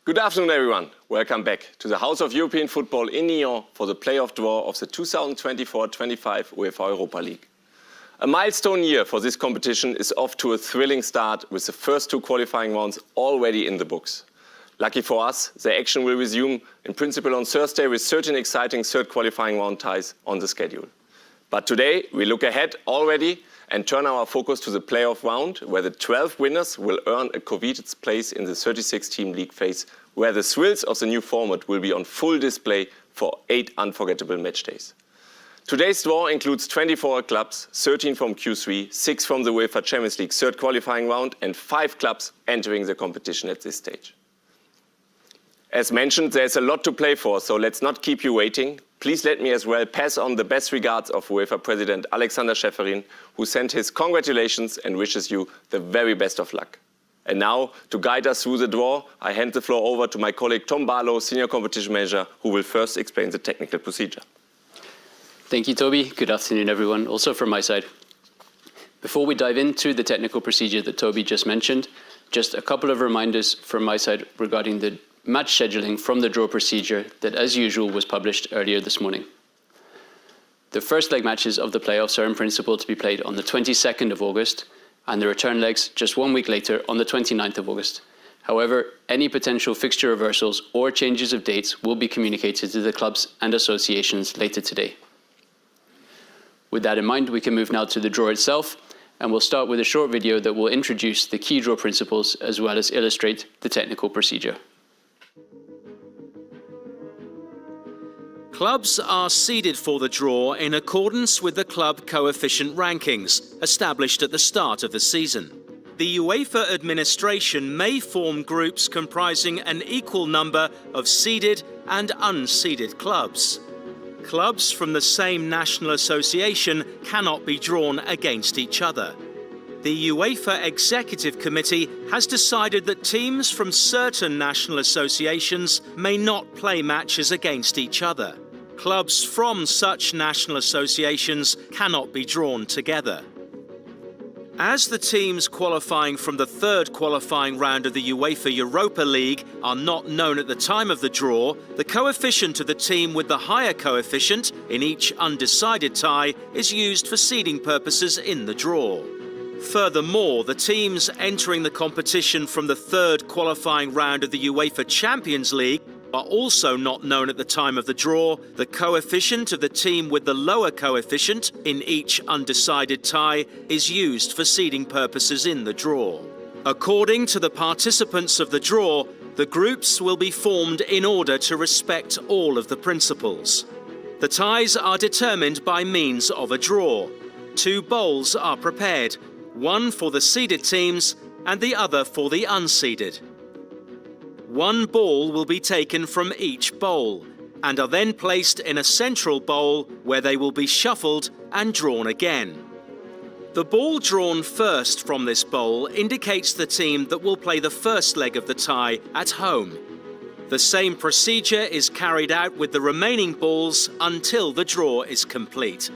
Good afternoon, everyone. Welcome back to the House of European Football in Nyon for the playoff draw of the 2024-25 UEFA Europa League. A milestone year for this competition is off to a thrilling start with the first two qualifying rounds already in the books. Lucky for us, the action will resume in principle on Thursday with 13 exciting third qualifying round ties on the schedule. But today we look ahead already and turn our focus to the playoff round, where the 12 winners will earn a coveted place in the 36-team league phase, where the thrills of the new format will be on full display for 8 unforgettable match days. Today's draw includes 24 clubs, 13 from Q3, 6 from the UEFA Champions League third qualifying round, and 5 clubs entering the competition at this stage. As mentioned, there's a lot to play for, so let's not keep you waiting. Please let me as well pass on the best regards of UEFA President Alexander Schäferin, who sent his congratulations and wishes you the very best of luck. And now, to guide us through the draw, I hand the floor over to my colleague Tom Barlow, Senior Competition Manager, who will first explain the technical procedure. Thank you, Toby. Good afternoon, everyone, also from my side. Before we dive into the technical procedure that Toby just mentioned, just a couple of reminders from my side regarding the match scheduling from the draw procedure that, as usual, was published earlier this morning. The first leg matches of the playoffs are in principle to be played on the 22nd of August, and the return legs just 1 week later on the 29th of August. However, any potential fixture reversals or changes of dates will be communicated to the clubs and associations later today. With that in mind, we can move now to the draw itself, and we'll start with a short video that will introduce the key draw principles as well as illustrate the technical procedure. Clubs are seeded for the draw in accordance with the club coefficient rankings established at the start of the season. The UEFA administration may form groups comprising an equal number of seeded and unseeded clubs. Clubs from the same national association cannot be drawn against each other. The UEFA Executive Committee has decided that teams from certain national associations may not play matches against each other. Clubs from such national associations cannot be drawn together. As the teams qualifying from the third qualifying round of the UEFA Europa League are not known at the time of the draw, the coefficient of the team with the higher coefficient in each undecided tie is used for seeding purposes in the draw. Furthermore, the teams entering the competition from the third qualifying round of the UEFA Champions League are also not known at the time of the draw. The coefficient of the team with the lower coefficient in each undecided tie is used for seeding purposes in the draw. According to the participants of the draw, the groups will be formed in order to respect all of the principles. The ties are determined by means of a draw. 2 bowls are prepared, one for the seeded teams and the other for the unseeded. 1 ball will be taken from each bowl and are then placed in a central bowl where they will be shuffled and drawn again. The ball drawn first from this bowl indicates the team that will play the first leg of the tie at home. The same procedure is carried out with the remaining balls until the draw is complete.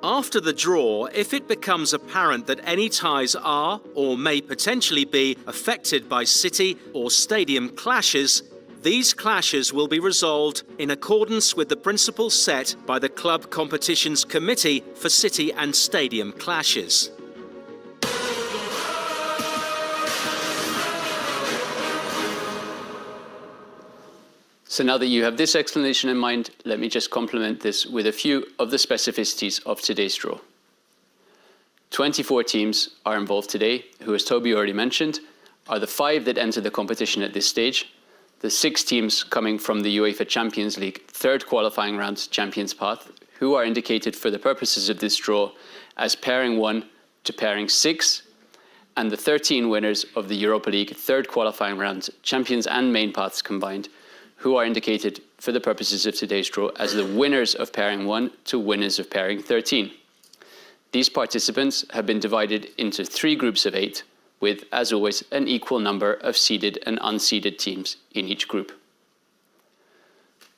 After the draw, if it becomes apparent that any ties are or may potentially be affected by city or stadium clashes, these clashes will be resolved in accordance with the principles set by the Club Competitions Committee for City and Stadium Clashes. So now that you have this explanation in mind, let me just complement this with a few of the specificities of today's draw. 24 teams are involved today, who, as Toby already mentioned, are the 5 that enter the competition at this stage, the 6 teams coming from the UEFA Champions League third qualifying round champions path, who are indicated for the purposes of this draw as pairing 1 to pairing 6, and the 13 winners of the Europa League third qualifying round champions and main paths combined, who are indicated for the purposes of today's draw as the winners of pairing 1 to winners of pairing 13. These participants have been divided into 3 groups of 8, with, as always, an equal number of seeded and unseeded teams in each group.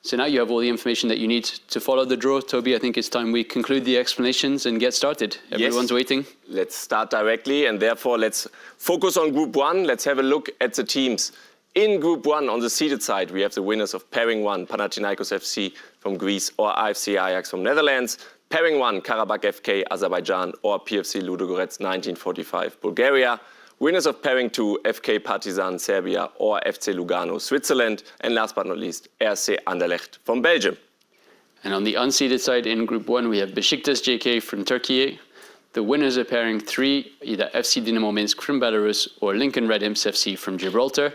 So now you have all the information that you need to follow the draw. Toby, I think it's time we conclude the explanations and get started. Everyone's waiting. Let's start directly, and therefore let's focus on Group 1. Let's have a look at the teams In Group 1, on the seeded side, we have the winners of pairing 1, Panathinaikos FC from Greece or AFC Ajax from Netherlands. Pairing 1, Karabakh FK, Azerbaijan or PFC Ludogorets 1945, Bulgaria. Winners of pairing 2, FK Partizan Serbia or FC Lugano, Switzerland. And last but not least, RC Anderlecht from Belgium. And on the unseeded side in Group 1, we have Besiktas JK from Turkey. The winners of pairing 3, either FC Dynamo Minsk from Belarus or Lincoln Red Imps FC from Gibraltar.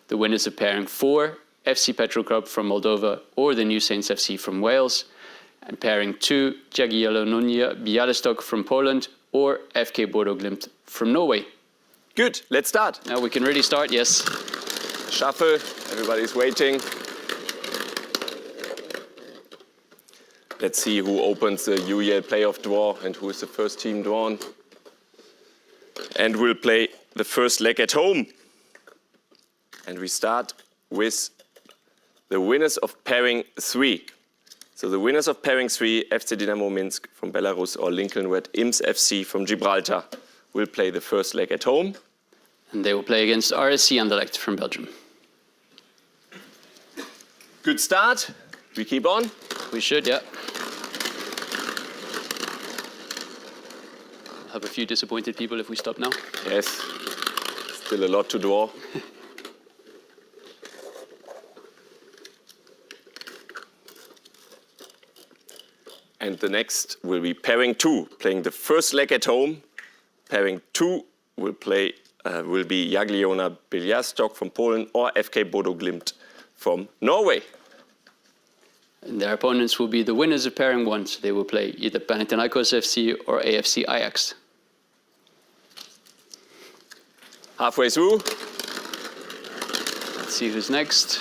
The winners of pairing 4, FC Petrograd from Moldova or the New Saints FC from Wales. And pairing 2, Jagiellonia Bialystok from Poland or FK Bodo Glimt from Norway. Good, let's start. Now we can really start, yes. Shuffle, everybody's waiting. Let's see who opens the UEL playoff draw and who is the first team drawn. And we'll play the first leg at home. And we start with the winners of pairing 3. So the winners of pairing 3, FC Dynamo Minsk from Belarus or Lincoln Red Imps FC from Gibraltar, will play the first leg at home. And they will play against RSC Anderlecht from Belgium. Good start. We keep on. We should, yeah. Have a few disappointed people if we stop now. Yes, still a lot to draw. And the next will be pairing 2, playing the first leg at home. Pairing 2 will be Jagiellona Białystok from Poland or FK Bodo Glimt from Norway. And their opponents will be the winners of pairing 1, so they will play either Panathinaikos FC or AFC Ajax. Halfway through. Let's see who's next.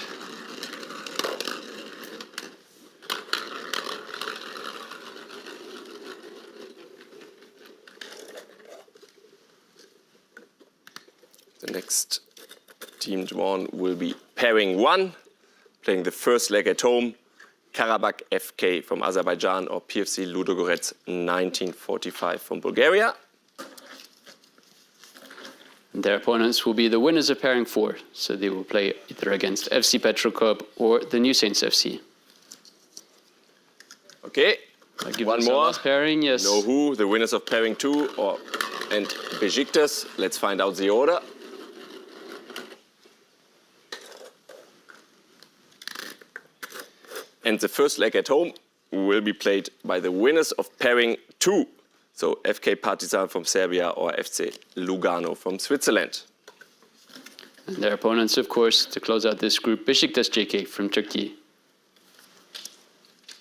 The next team drawn will be pairing 1, playing the first leg at home, Karabakh FK from Azerbaijan or PFC Ludogorets 1945 from Bulgaria. And their opponents will be the winners of pairing 4, so they will play either against FC Petrograd or the New Saints FC. Okay, one more. Last pairing, yes. Know who, the winners of pairing 2 and Besiktas. Let's find out the order. And the first leg at home will be played by the winners of pairing 2. So FK Partizan from Serbia or FC Lugano from Switzerland. And their opponents, of course, to close out this group, Besiktas JK from Turkey.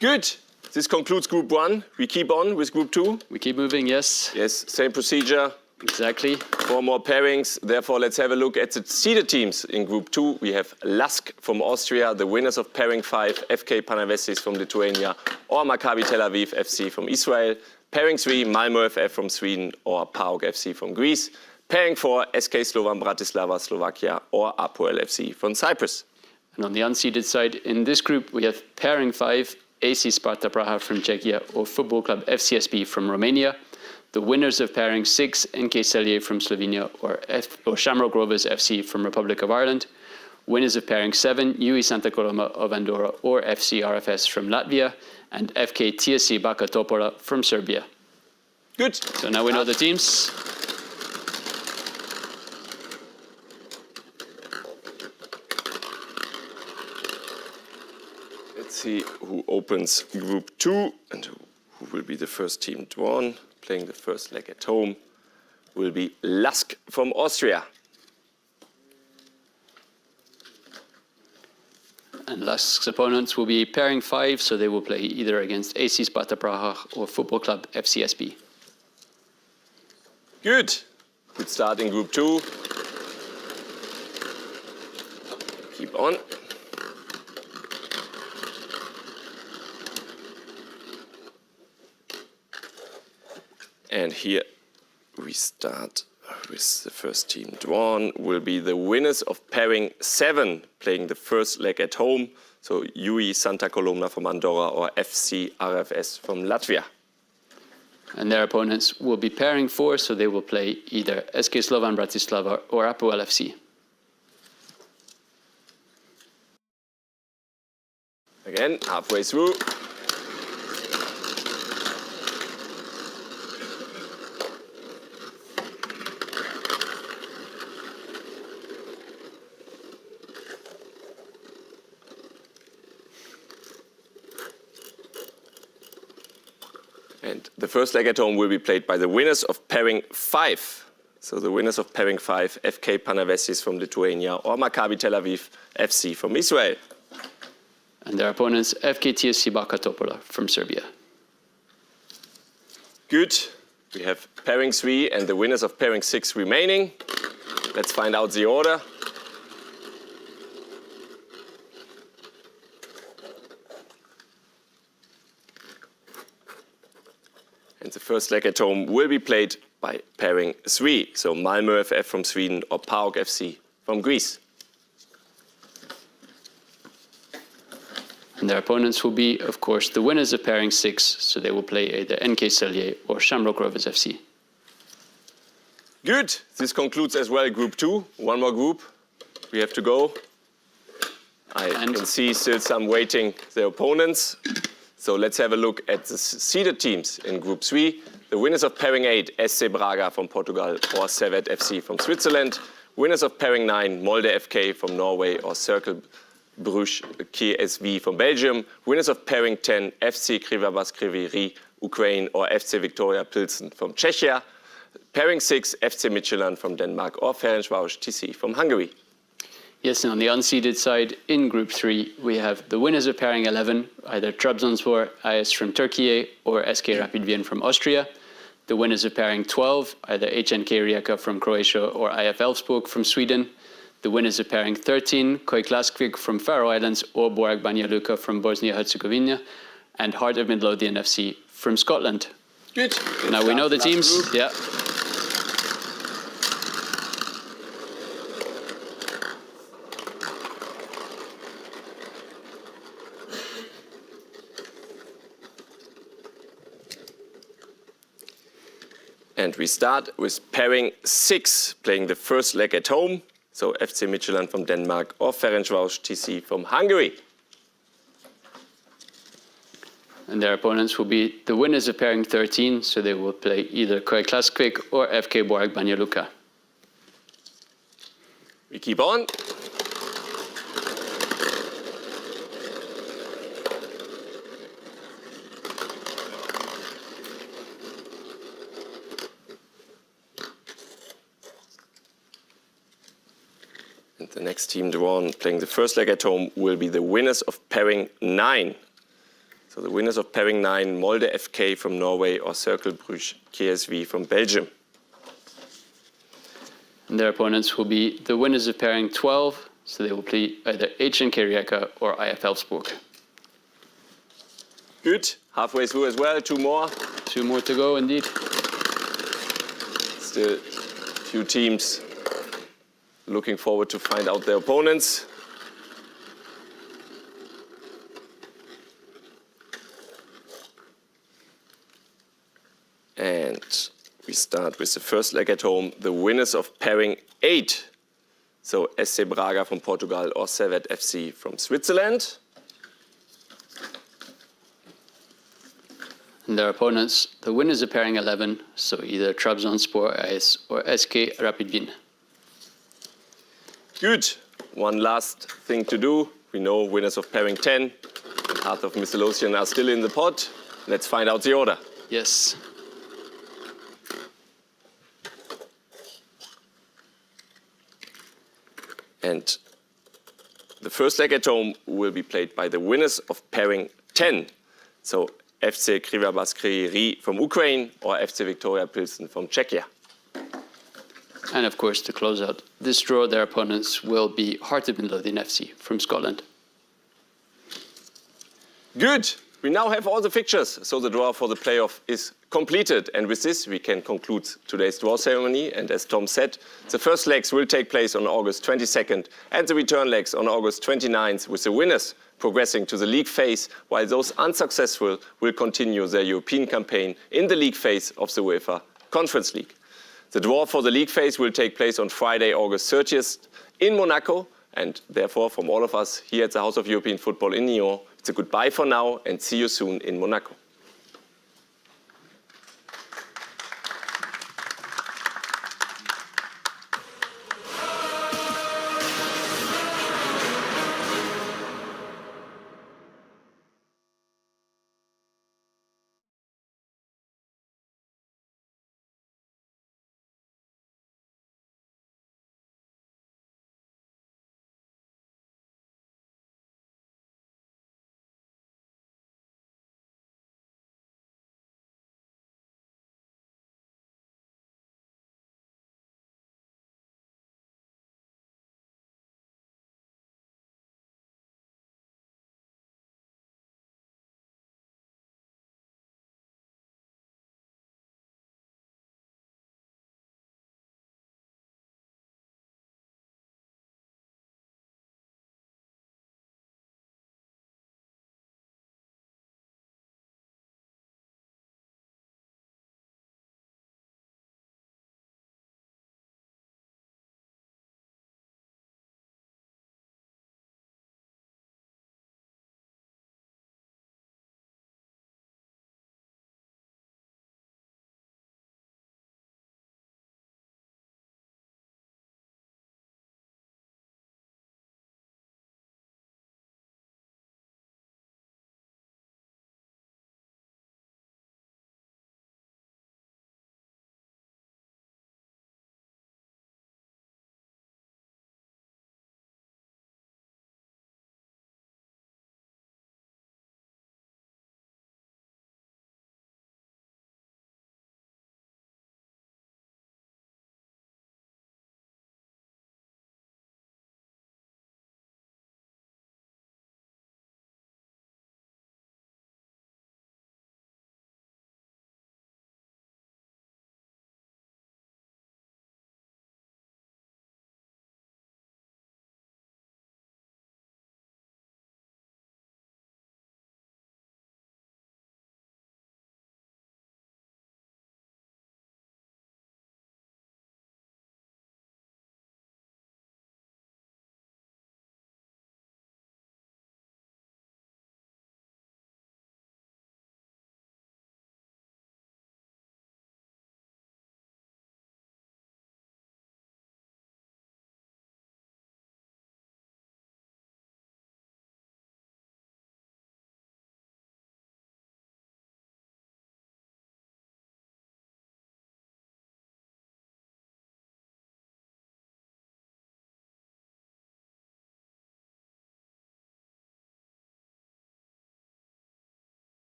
Good. This concludes Group 1. We keep on with Group 2. We keep moving, yes. Yes, same procedure. Exactly. 4 more pairings. Therefore, let's have a look at the seeded teams. In Group 2, we have Lask from Austria, the winners of pairing 5, FK Panevėžys from Lithuania or Maccabi Tel Aviv FC from Israel. Pairing 3, Malmö FF from Sweden or PAOK FC from Greece. Pairing 4, SK Slovan Bratislava, Slovakia or Apoel FC from Cyprus. And on the unseeded side, in this group, we have pairing 5, AC Sparta Praha from Czechia or Football Club FCSB from Romania. The winners of pairing 6, NK Celje from Slovenia or Shamrock Rovers FC from Republic of Ireland. Winners of pairing 7, UE Santa Coloma of Andorra or FC RFS from Latvia. And FK TSC Baka Topola from Serbia. Good. So now we know the teams. Let's see who opens Group 2 and who will be the first team drawn. Playing the first leg at home will be Lask from Austria. And Lask's opponents will be pairing 5, so they will play either against AC Sparta Praha or Football Club FCSB. Good. Good start in Group 2. Keep on. And here we start with the first team drawn will be the winners of pairing 7, playing the first leg at home. So UE Santa Coloma from Andorra or FC RFS from Latvia. And their opponents will be pairing 4, so they will play either SK Slovan Bratislava or Apoel FC. Again, halfway through. And the first leg at home will be played by the winners of pairing 5. So the winners of pairing 5, FK Panevėžys from Lithuania or Maccabi Tel Aviv FC from Israel. And their opponents, FK TSC Baka Topola from Serbia. Good. We have pairing 3 and the winners of pairing 6 remaining. Let's find out the order. And the first leg at home will be played by pairing 3. So Malmö FF from Sweden or PAOK FC from Greece. And their opponents will be, of course, the winners of pairing 6, so they will play either NK Celje or Shamrock Rovers FC. Good. This concludes as well Group 2. One more group we have to go. I can see still some waiting their opponents. So let's have a look at the seeded teams in Group 3. The winners of pairing 8, SC Braga from Portugal or Servette FC from Switzerland. Winners of pairing 9, Molde FK from Norway or Cercle Bruges KSV from Belgium. Winners of pairing 10, FC Krivabas Kryvyi Ukraine or FC Viktoria Pilsen from Czechia. Pairing 6, FC Midtjylland from Denmark or Ferencváros TC from Hungary. Yes, and on the unseeded side, in Group 3, we have the winners of pairing 11, either Trabzonspor IS from Turkey or SK Rapid Wien from Austria. The winners of pairing 12, either HNK Rijeka from Croatia or IF Elfsborg from Sweden. The winners of pairing 13, Koj Klaskvik from Faroe Islands or Borac Banja Luka from Bosnia-Herzegovina. And Heart of Midlothian FC from Scotland. Good. Now we know the teams. Group. Yeah. And we start with pairing 6, playing the first leg at home. So FC Midtjylland from Denmark or Ferencváros TC from Hungary. And their opponents will be the winners of pairing 13, so they will play either Koj Klaskvik or FK Borac Banja Luka. We keep on. And the next team drawn playing the first leg at home will be the winners of pairing 9. So the winners of pairing 9, Molde FK from Norway or Cercle Bruges KSV from Belgium. And their opponents will be the winners of pairing 12, so they will play either HNK Rijeka or IF Elfsborg. Good. Halfway through as well. 2 more. 2 more to go, indeed. Still a few teams looking forward to find out their opponents. And we start with the first leg at home, the winners of pairing 8. So SC Braga from Portugal or Servette FC from Switzerland. And their opponents, the winners of pairing 11, so either Trabzonspor IS or SK Rapid Wien. Good. One last thing to do. We know winners of pairing 10 and Heart of Midlothian are still in the pot. Let's find out the order. Yes. And the first leg at home will be played by the winners of pairing 10. So FC Krivabas Kryvyi from Ukraine or FC Viktoria Pilsen from Czechia. And of course, to close out this draw, their opponents will be Heart of Midlothian FC from Scotland. Good. We now have all the fixtures, so the draw for the playoff is completed. And with this, we can conclude today's draw ceremony. And as Tom said, the first legs will take place on August 22nd and the return legs on August 29th, with the winners progressing to the league phase, while those unsuccessful will continue their European campaign in the league phase of the UEFA Conference League. The draw for the league phase will take place on Friday, August 30th in Monaco. And therefore, from all of us here at the House of European Football in Nyon, It's a goodbye for now and see you soon in Monaco.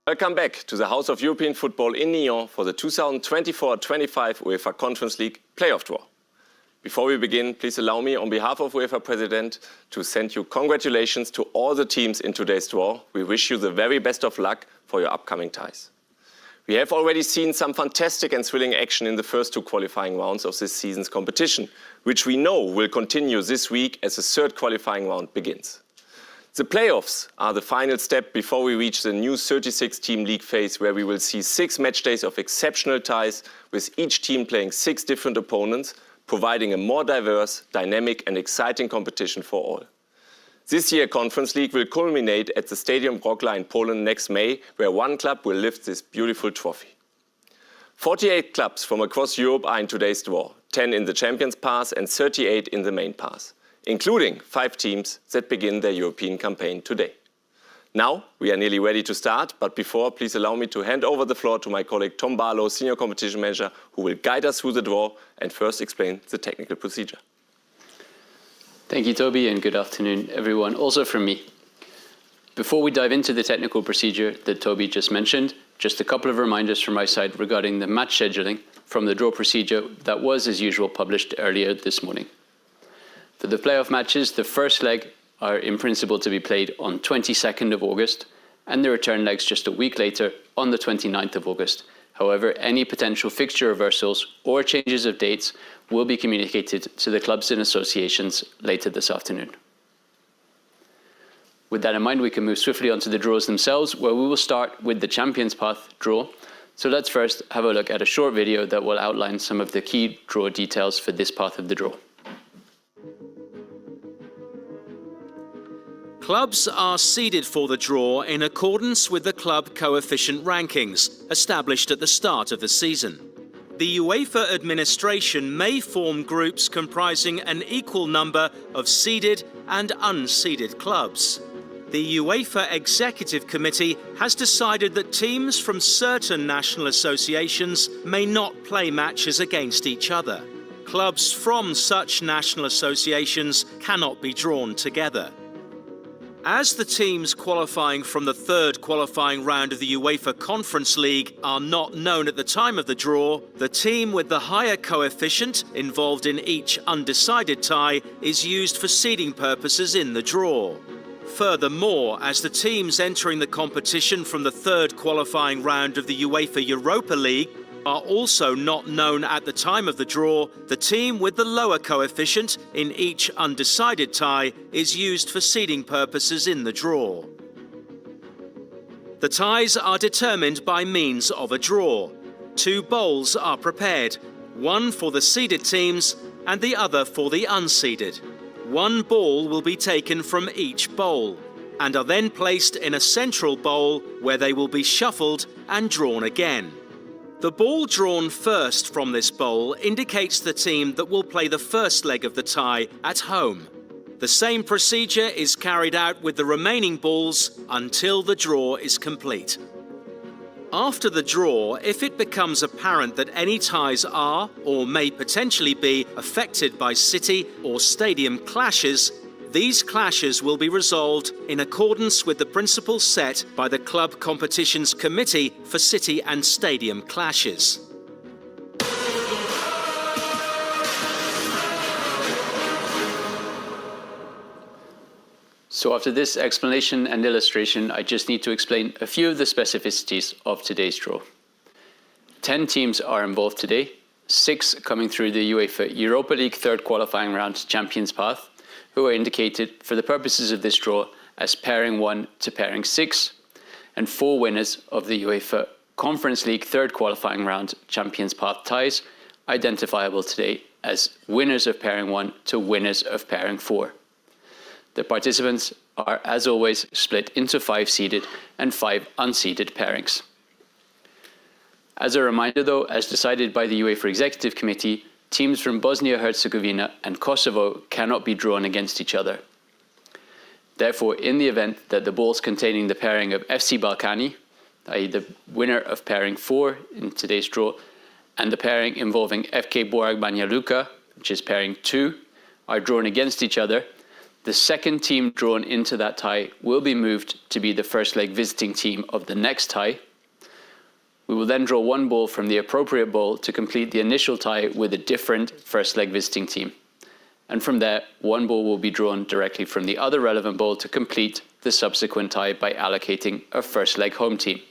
Welcome back to the House of European Football in Nyon for the 2024-25 UEFA Conference League playoff draw. Before we begin, please allow me, on behalf of UEFA President, to send you congratulations to all the teams in today's draw. We wish you the very best of luck for your upcoming ties. We have already seen some fantastic and thrilling action in the first two qualifying rounds of this season's competition, which we know will continue this week as the third qualifying round begins. The playoffs are the final step before we reach the new 36-team league phase, where we will see 6 match days of exceptional ties, with each team playing 6 different opponents, providing a more diverse, dynamic and exciting competition for all. This year's Conference League will culminate at the Stadium Wrocław in Poland next May, where one club will lift this beautiful trophy. 48 clubs from across Europe are in today's draw, 10 in the Champions Pass and 38 in the main pass, including 5 teams that begin their European campaign today. Now, we are nearly ready to start, but before, please allow me to hand over the floor to my colleague Tom Barlow, Senior Competition Manager, who will guide us through the draw and first explain the technical procedure. Thank you, Toby, and good afternoon, everyone, also from me. Before we dive into the technical procedure that Toby just mentioned, just a couple of reminders from my side regarding the match scheduling from the draw procedure that was, as usual, published earlier this morning. For the playoff matches, the first leg are in principle to be played on 22nd of August, and the return legs just a week later on the 29th of August. However, any potential fixture reversals or changes of dates will be communicated to the clubs and associations later this afternoon. With that in mind, we can move swiftly onto the draws themselves, where we will start with the Champions Path draw. So let's first have a look at a short video that will outline some of the key draw details for this path of the draw. Clubs are seeded for the draw in accordance with the club coefficient rankings established at the start of the season. The UEFA administration may form groups comprising an equal number of seeded and unseeded clubs. The UEFA Executive Committee has decided that teams from certain national associations may not play matches against each other. Clubs from such national associations cannot be drawn together. As the teams qualifying from the third qualifying round of the UEFA Conference League are not known at the time of the draw, the team with the higher coefficient involved in each undecided tie is used for seeding purposes in the draw. Furthermore, as the teams entering the competition from the third qualifying round of the UEFA Europa League are also not known at the time of the draw, the team with the lower coefficient in each undecided tie is used for seeding purposes in the draw. The ties are determined by means of a draw. 2 bowls are prepared, one for the seeded teams and the other for the unseeded. 1 ball will be taken from each bowl and are then placed in a central bowl where they will be shuffled and drawn again. The ball drawn first from this bowl indicates the team that will play the first leg of the tie at home. The same procedure is carried out with the remaining balls until the draw is complete. After the draw, if it becomes apparent that any ties are or may potentially be affected by city or stadium clashes, these clashes will be resolved in accordance with the principles set by the Club Competitions Committee for City and Stadium Clashes. So after this explanation and illustration, I just need to explain a few of the specificities of today's draw. 10 teams are involved today, 6 coming through the UEFA Europa League third qualifying round Champions Path, who are indicated for the purposes of this draw as pairing 1 to pairing 6, and 4 winners of the UEFA Conference League third qualifying round Champions Path ties, identifiable today as winners of pairing 1 to winners of pairing 4. The participants are, as always, split into 5 seeded and 5 unseeded pairings. As a reminder, though, as decided by the UEFA Executive Committee, teams from Bosnia-Herzegovina and Kosovo cannot be drawn against each other. Therefore, in the event that the balls containing the pairing of FC Balkani, i.e. the winner of pairing 4 in today's draw, and the pairing involving FK Borac Banja Luka, which is pairing 2, are drawn against each other, The second team drawn into that tie will be moved to be the first leg visiting team of the next tie. We will then draw one ball from the appropriate ball to complete the initial tie with a different first leg visiting team. And from there, one ball will be drawn directly from the other relevant ball to complete the subsequent tie by allocating a first leg home team.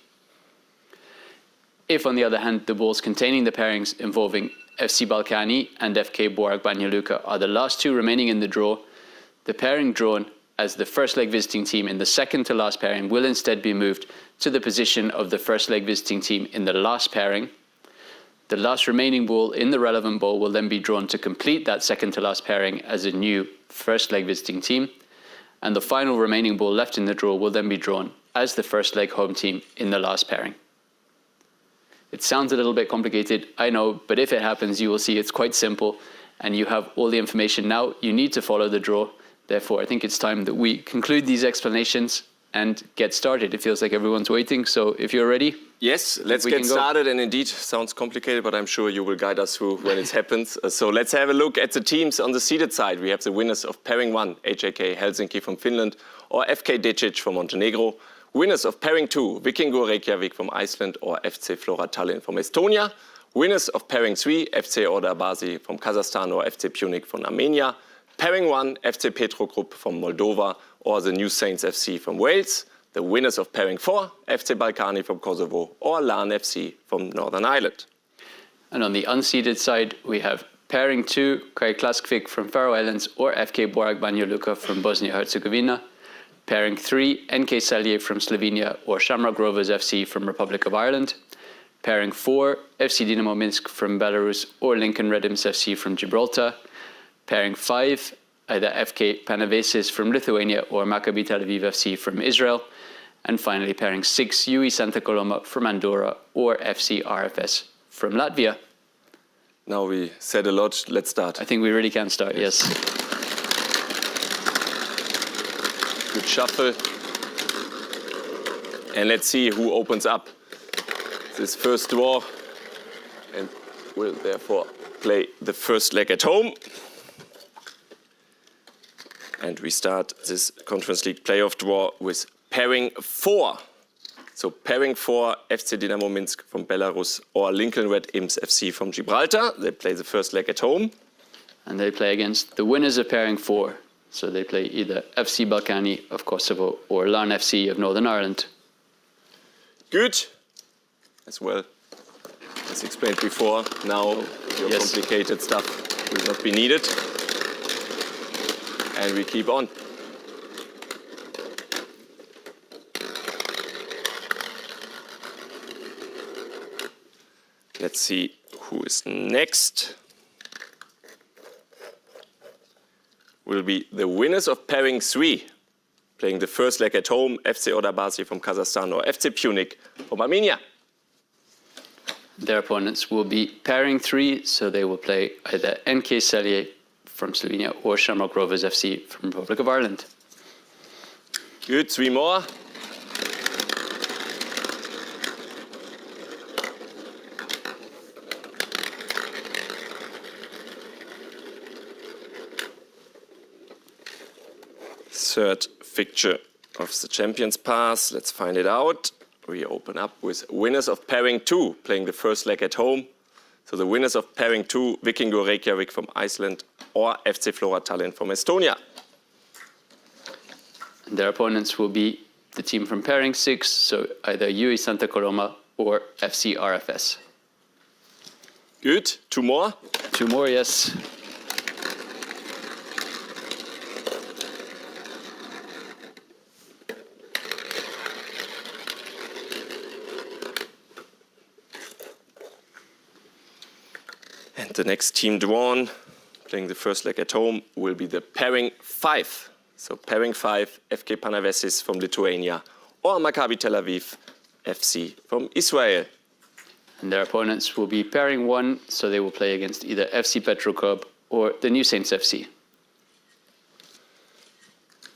If, on the other hand, the balls containing the pairings involving FC Balkani and FK Borac Banja Luka are the last two remaining in the draw, the pairing drawn as the first leg visiting team in the second to last pairing will instead be moved to the position of the first leg visiting team in the last pairing. The last remaining ball in the relevant ball will then be drawn to complete that second to last pairing as a new first leg visiting team. And the final remaining ball left in the draw will then be drawn as the first leg home team in the last pairing. It sounds a little bit complicated, I know, but if it happens, you will see it's quite simple and you have all the information now you need to follow the draw. Therefore, I think it's time that we conclude these explanations and get started. It feels like everyone's waiting, so if you're ready. Yes, let's get started. And indeed, sounds complicated, but I'm sure you will guide us through when it happens. So let's have a look at the teams on the seeded side. We have the winners of pairing 1, HJK Helsinki from Finland or FK Decic from Montenegro. Winners of pairing 2, Vikingur Reykjavik from Iceland or FC Flora Tallinn from Estonia. Winners of pairing 3, FC Orda from Kazakhstan or FC Punic from Armenia. Pairing 1, FC Petro Group from Moldova or the New Saints FC from Wales. The winners of pairing 4, FC Balkani from Kosovo or LAN FC from Northern Ireland. And on the unseeded side, we have pairing 2, Krajklaskvik from Faroe Islands or FK Borac Banja Luka from Bosnia-Herzegovina. Pairing 3, NK Celje from Slovenia or Shamrock Rovers FC from Republic of Ireland. Pairing 4, FC Dinamo Minsk from Belarus or Lincoln Red Imps FC from Gibraltar. Pairing 5, either FK Panavesis from Lithuania or Maccabi Tel Aviv FC from Israel. And finally, pairing 6, UE Santa Coloma from Andorra or FC RFS from Latvia. Now we said a lot, let's start. I think we really can start, yes. Good shuffle. And let's see who opens up this first draw and will therefore play the first leg at home. And we start this Conference League playoff draw with pairing 4. So pairing 4, FC Dinamo Minsk from Belarus or Lincoln Red Imps FC from Gibraltar. They play the first leg at home. And they play against the winners of pairing 4. So they play either FC Balkani of Kosovo or LAN FC of Northern Ireland. Good. As well as explained before, now your complicated stuff will not be needed. And we keep on. Let's see who is next. Will be the winners of pairing 3, playing the first leg at home, FC Orda from Kazakhstan or FC Punic from Armenia. Their opponents will be pairing 3, so they will play either NK Celje from Slovenia or Shamrock Rovers FC from Republic of Ireland. Good, 3 more. Third fixture of the Champions Pass. Let's find it out. We open up with winners of pairing 2, playing the first leg at home. So the winners of pairing 2, Vikingur Reykjavik from Iceland or FC Flora Tallinn from Estonia. And their opponents will be the team from pairing 6, so either UE Santa Coloma or FC RFS. Good, 2 more. 2 more, yes. And the next team drawn, playing the first leg at home, will be the pairing 5. So pairing 5, FK Panavesis from Lithuania or Maccabi Tel Aviv FC from Israel. And their opponents will be pairing 1, so they will play against either FC Petro Club or the New Saints FC.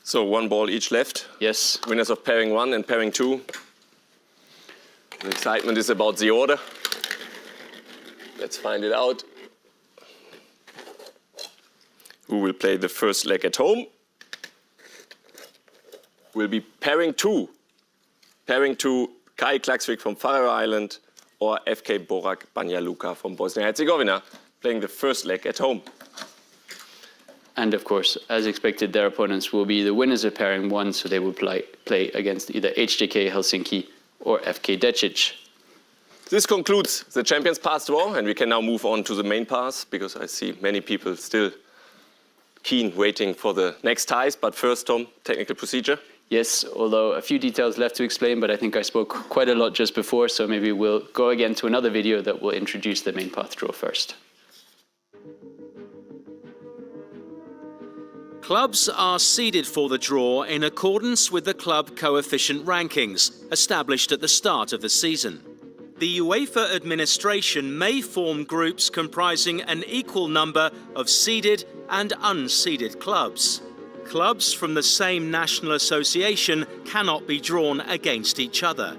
So 1 ball each left. Yes. Winners of pairing 1 and pairing 2. The excitement is about the order. Let's find it out. Who will play the first leg at home? will be pairing two. Pairing two, Kai Klaksvik from Faroe Island or FK Borak Banja Luka from Bosnia-Herzegovina, playing the first leg at home. And of course, as expected, their opponents will be the winners of pairing one, so they will play against either HJK Helsinki or FK Decic. This concludes the Champions Pass draw, and we can now move on to the main pass, because I see many people still keen waiting for the next ties. But first, Tom, technical procedure. Yes, although a few details left to explain, but I think I spoke quite a lot just before, so maybe we'll go again to another video that will introduce the main path draw first. Clubs are seeded for the draw in accordance with the club coefficient rankings established at the start of the season. The UEFA administration may form groups comprising an equal number of seeded and unseeded clubs. Clubs from the same national association cannot be drawn against each other.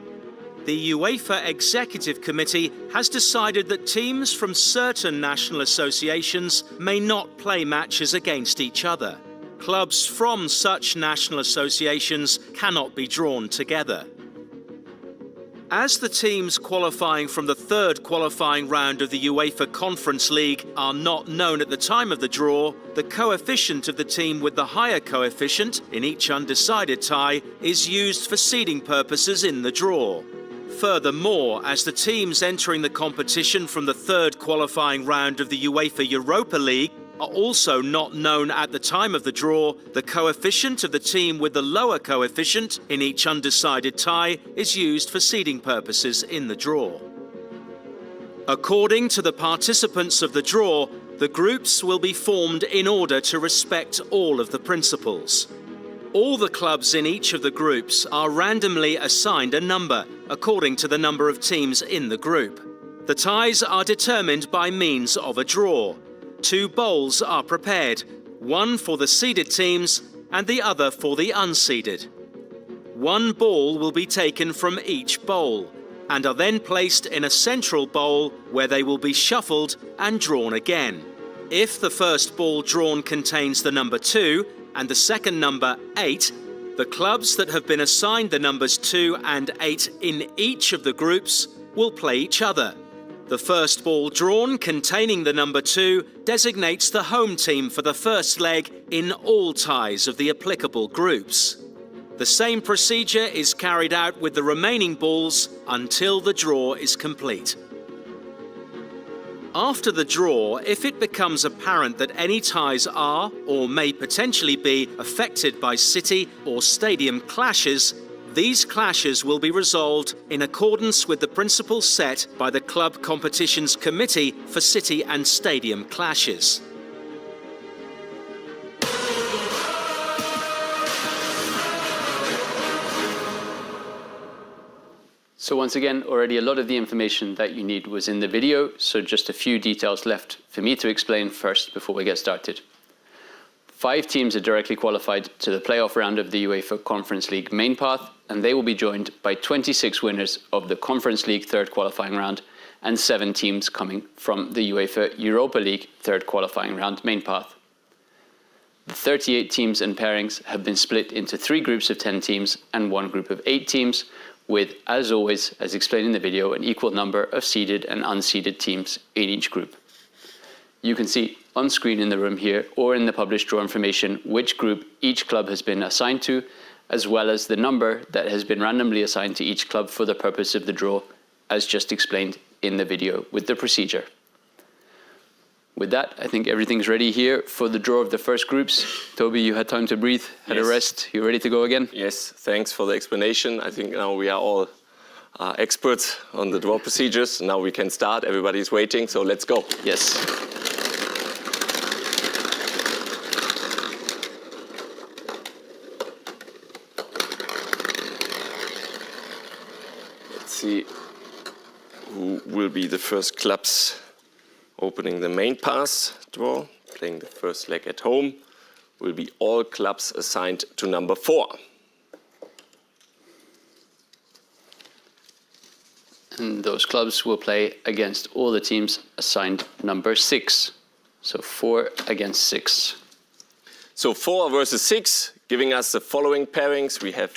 The UEFA Executive Committee has decided that teams from certain national associations may not play matches against each other. Clubs from such national associations cannot be drawn together. As the teams qualifying from the third qualifying round of the UEFA Conference League are not known at the time of the draw, the coefficient of the team with the higher coefficient in each undecided tie is used for seeding purposes in the draw. Furthermore, as the teams entering the competition from the third qualifying round of the UEFA Europa League are also not known at the time of the draw, the coefficient of the team with the lower coefficient in each undecided tie is used for seeding purposes in the draw. According to the participants of the draw, the groups will be formed in order to respect all of the principles. All the clubs in each of the groups are randomly assigned a number according to the number of teams in the group. The ties are determined by means of a draw. Two bowls are prepared, one for the seeded teams and the other for the unseeded. One ball will be taken from each bowl and are then placed in a central bowl where they will be shuffled and drawn again. If the first ball drawn contains the number 2 and the second number 8, the clubs that have been assigned the numbers 2 and 8 in each of the groups will play each other. The first ball drawn containing the number 2 designates the home team for the first leg in all ties of the applicable groups. The same procedure is carried out with the remaining balls until the draw is complete. After the draw, if it becomes apparent that any ties are or may potentially be affected by city or stadium clashes, these clashes will be resolved in accordance with the principles set by the Club Competitions Committee for City and Stadium Clashes. So once again, already a lot of the information that you need was in the video, so just a few details left for me to explain first before we get started. 5 teams are directly qualified to the playoff round of the UEFA Conference League main path, and they will be joined by 26 winners of the Conference League third qualifying round and 7 teams coming from the UEFA Europa League third qualifying round main path. The 38 teams and pairings have been split into 3 groups of 10 teams and 1 group of 8 teams, with, as always, as explained in the video, an equal number of seeded and unseeded teams in each group. You can see on screen in the room here or in the published draw information which group each club has been assigned to, as well as the number that has been randomly assigned to each club for the purpose of the draw, as just explained in the video with the procedure. With that, I think everything's ready here for the draw of the first groups. Toby, you had time to breathe, had a rest. You ready to go again? Yes, thanks for the explanation. I think now we are all experts on the draw procedures. Now we can start. Everybody's waiting, so let's go. Yes. Let's see who will be the first clubs opening the main pass draw. Playing the first leg at home will be all clubs assigned to number 4. And those clubs will play against all the teams assigned number 6. So 4 against 6. So 4 versus 6, giving us the following pairings. We have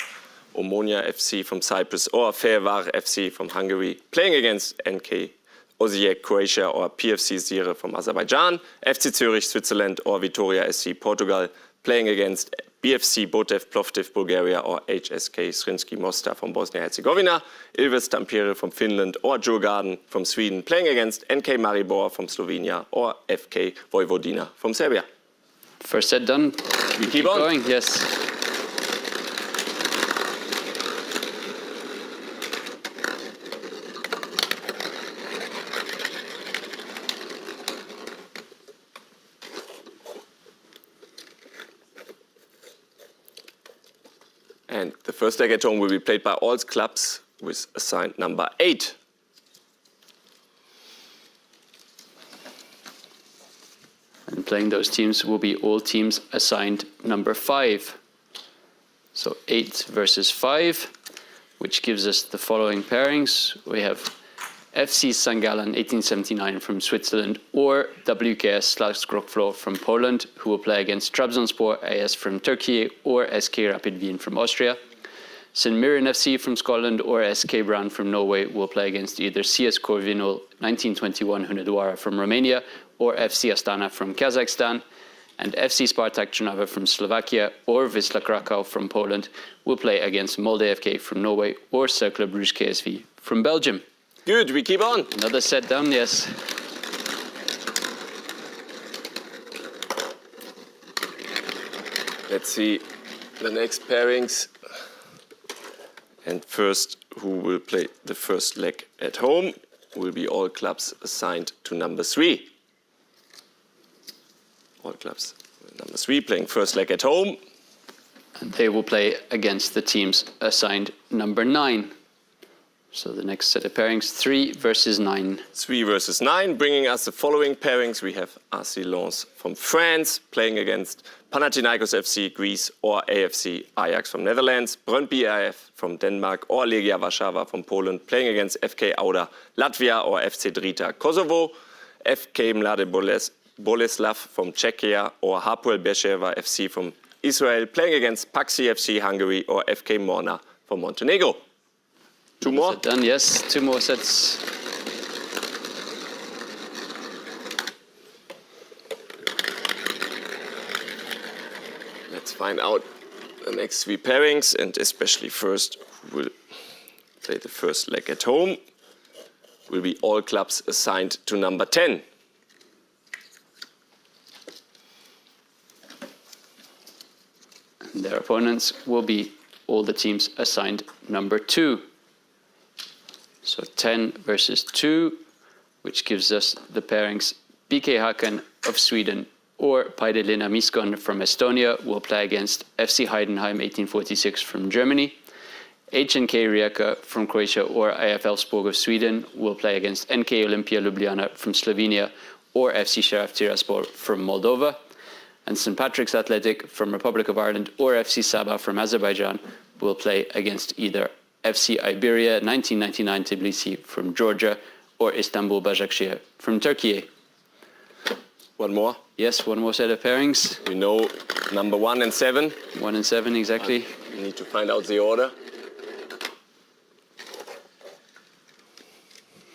Omonia FC from Cyprus or Fehervar FC from Hungary playing against NK Osijek Croatia or PFC Zire from Azerbaijan, FC Zurich Switzerland or Vitoria SC Portugal playing against BFC Botev Plovdiv Bulgaria or HSK Sremski Mostar from Bosnia-Herzegovina, Ilves Tampere from Finland or Djurgården from Sweden playing against NK Maribor from Slovenia or FK Vojvodina from Serbia. First set done. We keep on. Going, yes. And the first leg at home will be played by all clubs with assigned number 8. And playing those teams will be all teams assigned number 5. So 8 versus 5, which gives us the following pairings. We have FC St. Gallen 1879 from Switzerland or WKS Slask Rockfloor from Poland, who will play against Trabzonspor AS from Turkey or SK Rapid Wien from Austria. St. Mirren FC from Scotland or SK Brann from Norway will play against either CS Corvinul 1921 Hunedoara from Romania or FC Astana from Kazakhstan. And FC Spartak Trnava from Slovakia or Wisla Krakow from Poland will play against Molde FK from Norway or Cercle Bruges KSV from Belgium. Good, we keep on. Another set down, yes. Let's see the next pairings. And first, who will play the first leg at home will be all clubs assigned to number 3. All clubs number 3 playing first leg at home. And they will play against the teams assigned number 9. So the next set of pairings, 3 versus 9. 3 versus 9, bringing us the following pairings. We have RC Lens from France playing against Panathinaikos FC Greece or AFC Ajax from Netherlands, Brøndby IF from Denmark or Legia Warszawa from Poland playing against FK Auda Latvia or FC Drita Kosovo, FK Mlade Boleslav from Czechia or Hapoel Beersheva FC from Israel playing against Paxi FC Hungary or FK Morna from Montenegro. 2 more? Set done, yes. 2 more sets. Let's find out the next 3 pairings, and especially first, who will play the first leg at home. Will be all clubs assigned to number 10. And their opponents will be all the teams assigned number 2. So 10 versus 2, which gives us the pairings BK Häcken of Sweden or Paidelina Miskon from Estonia will play against FC Heidenheim 1846 from Germany. HNK Rijeka from Croatia or IFL Sport of Sweden will play against NK Olympia Ljubljana from Slovenia or FC Sheriff Tiraspol from Moldova. And St. Patrick's Athletic from Republic of Ireland or FC Sabah from Azerbaijan will play against either FC Iberia 1999 Tbilisi from Georgia or Istanbul Başakşehir from Turkey. One more? Yes, one more set of pairings. We know number 1 and 7. 1 and 7, exactly. We need to find out the order.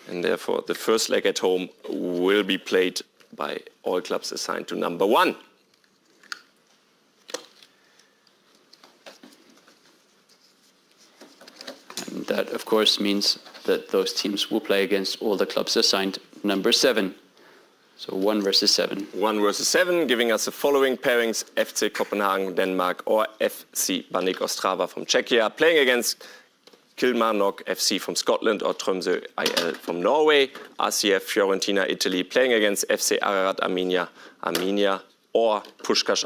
And therefore, the first leg at home will be played by all clubs assigned to number 1. And that, of course, means that those teams will play against all the clubs assigned number 7. So 1 versus 7. 1 versus 7, giving us the following pairings. FC Copenhagen, Denmark, or FC Banik Ostrava from Czechia, playing against Kilmarnock FC from Scotland or Tromsø IL from Norway. RCF Fiorentina, Italy, playing against FC Ararat Armenia, or Puskás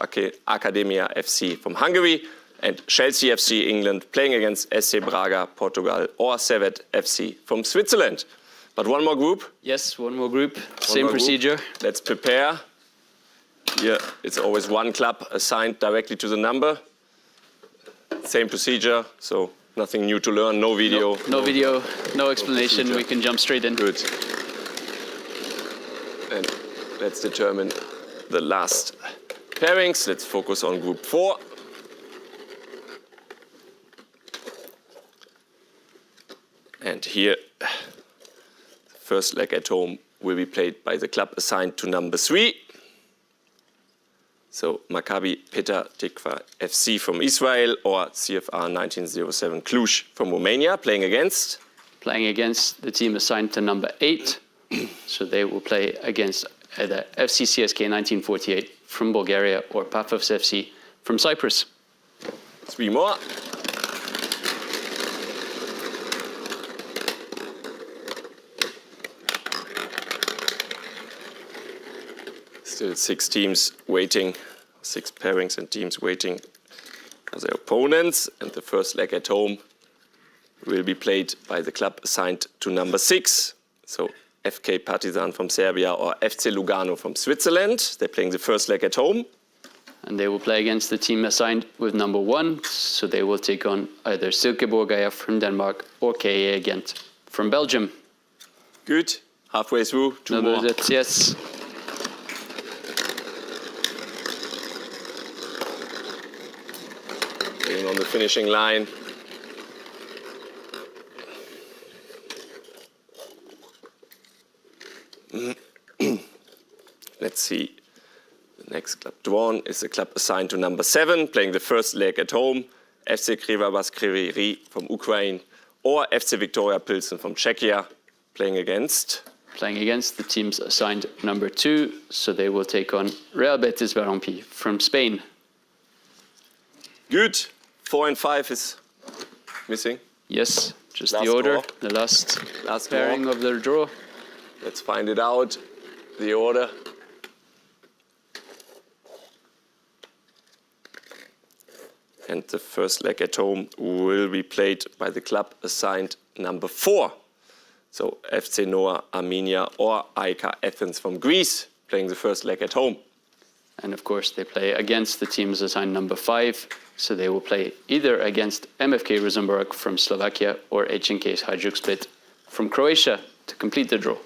Akademia FC from Hungary. And Chelsea FC England, playing against SC Braga, Portugal, or Servette FC from Switzerland. But one more group? Yes, one more group. Same procedure. Let's prepare. Here, it's always one club assigned directly to the number. Same procedure, so nothing new to learn, no video. No video, no explanation, we can jump straight in. Good. And let's determine the last pairings. Let's focus on Group 4. And here, the first leg at home will be played by the club assigned to number 3. So Maccabi Petah Tikva FC from Israel or CFR 1907 Cluj from Romania playing against? Playing against the team assigned to number 8. So they will play against either FC CSK 1948 from Bulgaria or Pafos FC from Cyprus. 3 more. Still 6 teams waiting, 6 pairings and teams waiting for their opponents. And the first leg at home will be played by the club assigned to number 6. So FK Partizan from Serbia or FC Lugano from Switzerland. They're playing the first leg at home. And they will play against the team assigned with number 1. So they will take on either Silkeborg IF from Denmark or KA Ghent from Belgium. Good. Halfway through. 2 more. Yes. On the finishing line. Let's see. The next club drawn is the club assigned to number 7, playing the first leg at home. FC Krivabas Kryvyi from Ukraine or FC Viktoria Pilsen from Czechia, playing against? Playing against the teams assigned number 2. So they will take on Real Betis Balompié from Spain. Good. 4 and 5 is missing. Yes, just Last the order, draw. the last draw. pairing of their draw. Let's find it out. The order. And the first leg at home will be played by the club assigned number 4. So FC Noah Armenia or AEK Athens from Greece, playing the first leg at home. And of course, they play against the teams assigned number 5. So they will play either against MFK Rosenborg from Slovakia or HNK Hajduk Split from Croatia to complete the draw.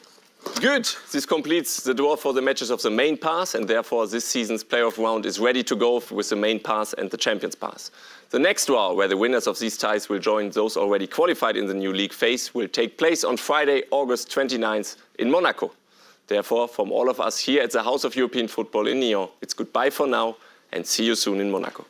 Good. This completes the draw for the matches of the main pass, and therefore this season's playoff round is ready to go with the main pass and the Champions Pass. The next draw, where the winners of these ties will join those already qualified in the new league phase, will take place on Friday, August 29th in Monaco. Therefore, from all of us here at the House of European Football in Nyon, it's goodbye for now and see you soon in Monaco.